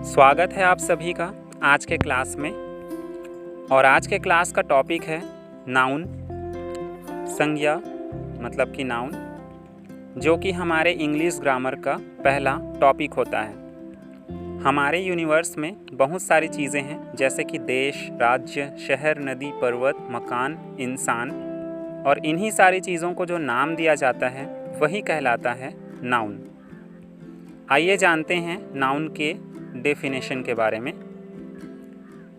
स्वागत है आप सभी का आज के क्लास में। और आज के क्लास का टॉपिक है नाउन, संज्ञा मतलब कि नाउन, जो कि हमारे इंग्लिश ग्रामर का पहला टॉपिक होता है। हमारे यूनिवर्स में बहुत सारी चीज़ें हैं, जैसे कि देश, राज्य, शहर, नदी, पर्वत, मकान, इंसान, और इन्हीं सारी चीज़ों को जो नाम दिया जाता है वही कहलाता है नाउन। आइए जानते हैं नाउन के डेफिनेशन के बारे में।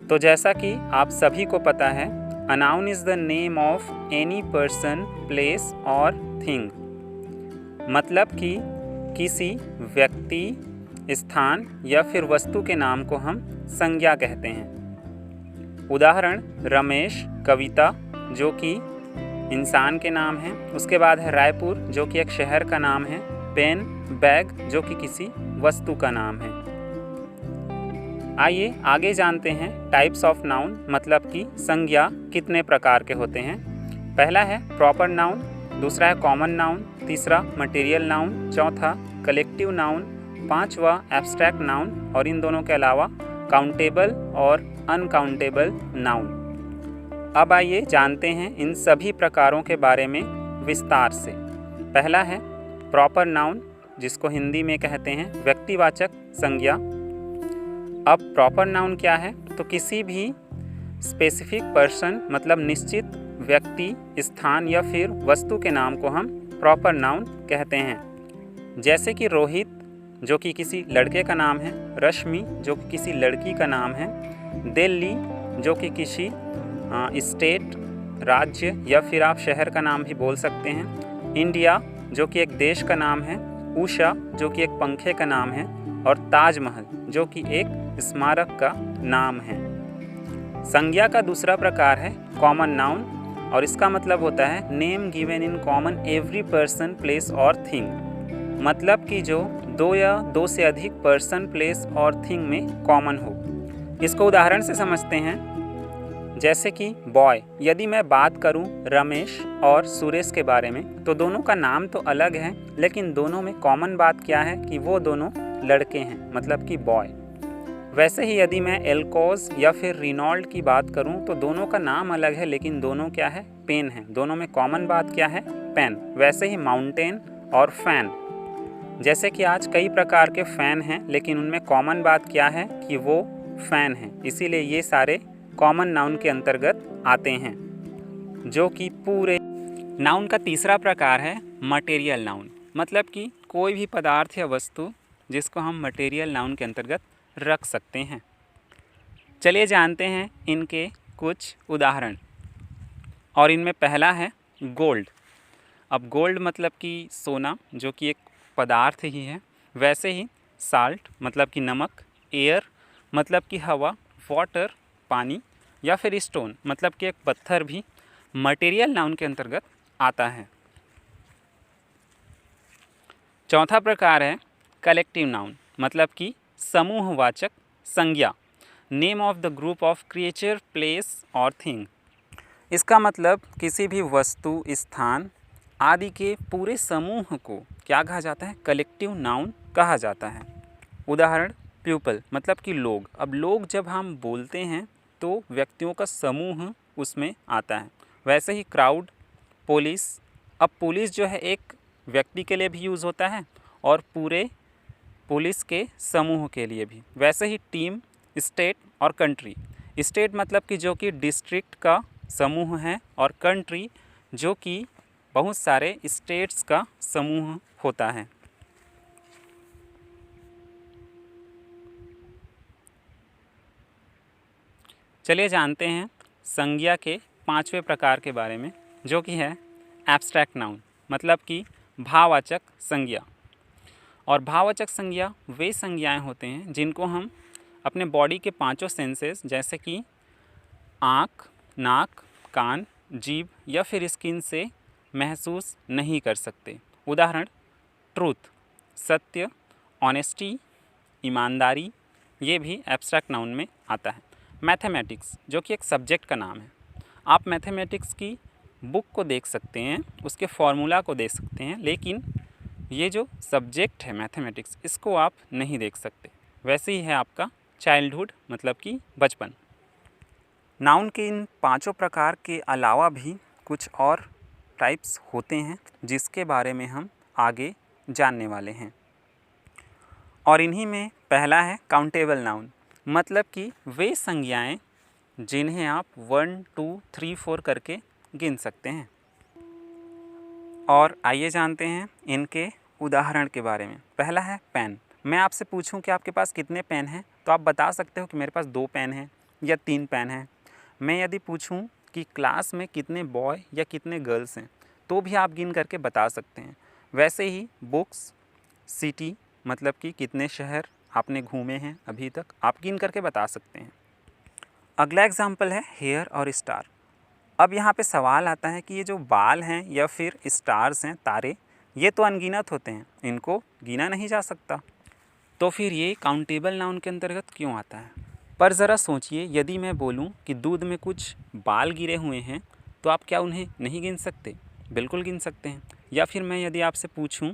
तो जैसा कि आप सभी को पता है, a noun is the name of any person, place और थिंग। मतलब कि किसी व्यक्ति, स्थान या फिर वस्तु के नाम को हम संज्ञा कहते हैं। उदाहरण रमेश, कविता जो कि इंसान के नाम है। उसके बाद है रायपुर जो कि एक शहर का नाम है। पेन, बैग जो कि किसी वस्तु का नाम है। आइए आगे जानते हैं टाइप्स ऑफ नाउन, मतलब कि संज्ञा कितने प्रकार के होते हैं। पहला है प्रॉपर नाउन, दूसरा है कॉमन नाउन, तीसरा मटेरियल नाउन, चौथा कलेक्टिव नाउन, पांचवा एब्स्ट्रैक्ट नाउन, और इन दोनों के अलावा काउंटेबल और अनकाउंटेबल नाउन। अब आइए जानते हैं इन सभी प्रकारों के बारे में विस्तार से। पहला है प्रॉपर नाउन, जिसको हिंदी में कहते हैं व्यक्तिवाचक संज्ञा। अब प्रॉपर नाउन क्या है? तो किसी भी स्पेसिफिक पर्सन मतलब निश्चित व्यक्ति, स्थान या फिर वस्तु के नाम को हम प्रॉपर नाउन कहते हैं। जैसे कि रोहित जो कि किसी लड़के का नाम है, रश्मि जो कि किसी लड़की का नाम है, दिल्ली जो कि किसी स्टेट, राज्य या फिर आप शहर का नाम भी बोल सकते हैं, इंडिया जो कि एक देश का नाम है, उषा जो कि एक पंखे का नाम है, और ताजमहल जो कि एक स्मारक का नाम है। संज्ञा का दूसरा प्रकार है कॉमन नाउन, और इसका मतलब होता है name given in common every person, place और थिंग। मतलब कि जो दो या दो से अधिक पर्सन, प्लेस और थिंग में कॉमन हो। इसको उदाहरण से समझते हैं। जैसे कि बॉय, यदि मैं बात करूं रमेश और सुरेश के बारे में, तो दोनों का नाम तो अलग है, लेकिन दोनों में कॉमन बात क्या है कि वो दोनों लड़के हैं, मतलब कि बॉय। वैसे ही यदि मैं एल्कोस या फिर रिनॉल्ड की बात करूं, तो दोनों का नाम अलग है, लेकिन दोनों क्या है? पेन है। दोनों में कॉमन बात क्या है? पेन। वैसे ही माउंटेन और फैन, जैसे कि आज कई प्रकार के फ़ैन हैं, लेकिन उनमें कॉमन बात क्या है कि वो फ़ैन है। इसीलिए ये सारे कॉमन नाउन के अंतर्गत आते हैं, जो कि पूरे। नाउन का तीसरा प्रकार है मटेरियल नाउन, मतलब कि कोई भी पदार्थ या वस्तु जिसको हम मटेरियल नाउन के अंतर्गत रख सकते हैं। चलिए जानते हैं इनके कुछ उदाहरण। और इनमें पहला है गोल्ड। अब गोल्ड मतलब कि सोना, जो कि एक पदार्थ ही है। वैसे ही साल्ट मतलब कि नमक, एयर मतलब कि हवा, वाटर पानी, या फिर स्टोन मतलब कि एक पत्थर भी मटेरियल नाउन के अंतर्गत आता है। चौथा प्रकार है कलेक्टिव नाउन, मतलब कि समूहवाचक संज्ञा। Name of the group of creature, place और थिंग। इसका मतलब किसी भी वस्तु, स्थान आदि के पूरे समूह को क्या कहा जाता है? कलेक्टिव नाउन कहा जाता है। उदाहरण पीपल मतलब कि लोग। अब लोग जब हम बोलते हैं तो व्यक्तियों का समूह उसमें आता है। वैसे ही क्राउड, पुलिस। अब पुलिस जो है एक व्यक्ति के लिए भी यूज़ होता है और पूरे पुलिस के समूह के लिए भी। वैसे ही टीम, स्टेट और कंट्री। स्टेट मतलब कि जो कि डिस्ट्रिक्ट का समूह है, और कंट्री जो कि बहुत सारे स्टेट्स का समूह होता है। चलिए जानते हैं संज्ञा के पांचवें प्रकार के बारे में, जो कि है एब्स्ट्रैक्ट नाउन, मतलब कि भाववाचक संज्ञा। और भाववाचक संज्ञा वे संज्ञाएं होते हैं जिनको हम अपने बॉडी के पांचों सेंसेस, जैसे कि आँख, नाक, कान, जीभ या फिर स्किन से महसूस नहीं कर सकते। उदाहरण ट्रूथ सत्य, ऑनेस्टी ईमानदारी, ये भी एब्स्ट्रैक्ट नाउन में आता है। मैथमेटिक्स जो कि एक सब्जेक्ट का नाम है। आप मैथमेटिक्स की बुक को देख सकते हैं, उसके फॉर्मूला को देख सकते हैं, लेकिन ये जो सब्जेक्ट है मैथमेटिक्स, इसको आप नहीं देख सकते। वैसे ही है आपका चाइल्डहुड मतलब कि बचपन। नाउन के इन पांचों प्रकार के अलावा भी कुछ और टाइप्स होते हैं जिसके बारे में हम आगे जानने वाले हैं। और इन्हीं में पहला है काउंटेबल नाउन, मतलब कि वे संज्ञाएं जिन्हें आप 1 2 3 4 करके गिन सकते हैं। और आइए जानते हैं इनके उदाहरण के बारे में। पहला है पेन। मैं आपसे पूछूं कि आपके पास कितने पेन हैं तो आप बता सकते हो कि मेरे पास 2 पेन हैं या 3 पेन हैं। मैं यदि पूछूं कि क्लास में कितने बॉय या कितने गर्ल्स हैं तो भी आप गिन करके बता सकते हैं। वैसे ही बुक्स, सिटी मतलब कि कितने शहर आपने घूमे हैं अभी तक, आप गिन करके बता सकते हैं। अगला एग्जाम्पल है हेयर और स्टार। अब यहाँ पे सवाल आता है कि ये जो बाल हैं या फिर स्टार्स हैं, तारे, ये तो अनगिनत होते हैं, इनको गिना नहीं जा सकता, तो फिर ये काउंटेबल नाउन के अंतर्गत क्यों आता है। पर ज़रा सोचिए, यदि मैं बोलूँ कि दूध में कुछ बाल गिरे हुए हैं तो आप क्या उन्हें नहीं गिन सकते? बिल्कुल गिन सकते हैं। या फिर मैं यदि आपसे पूछूं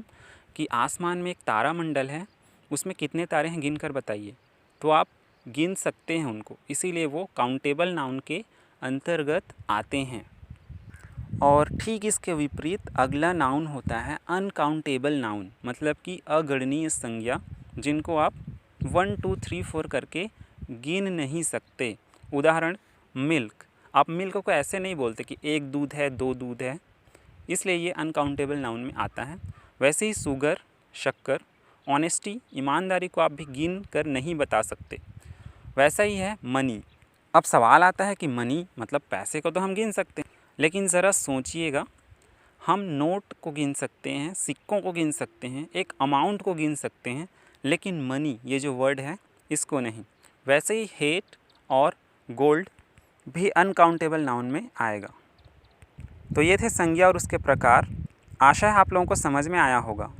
कि आसमान में एक तारा मंडल है, उसमें कितने तारे हैं गिन कर बताइए, तो आप गिन सकते हैं उनको, इसीलिए वो काउंटेबल नाउन के अंतर्गत आते हैं। और ठीक इसके विपरीत अगला नाउन होता है अनकाउंटेबल नाउन, मतलब कि अगणनीय संज्ञा जिनको आप 1 2 3 4 करके गिन नहीं सकते। उदाहरण मिल्क। आप मिल्क को ऐसे नहीं बोलते कि 1 दूध है 2 दूध है, इसलिए ये अनकाउंटेबल नाउन में आता है। वैसे ही शुगर, शक्कर, ऑनेस्टी, ईमानदारी को आप भी गिन कर नहीं बता सकते। वैसा ही है मनी। अब सवाल आता है कि मनी मतलब पैसे को तो हम गिन सकते हैं, लेकिन ज़रा सोचिएगा, हम नोट को गिन सकते हैं, सिक्कों को गिन सकते हैं, एक अमाउंट को गिन सकते हैं, लेकिन मनी ये जो वर्ड है इसको नहीं। वैसे ही हेट और गोल्ड भी अनकाउंटेबल नाउन में आएगा। तो ये थे संज्ञा और उसके प्रकार। आशा है आप लोगों को समझ में आया होगा।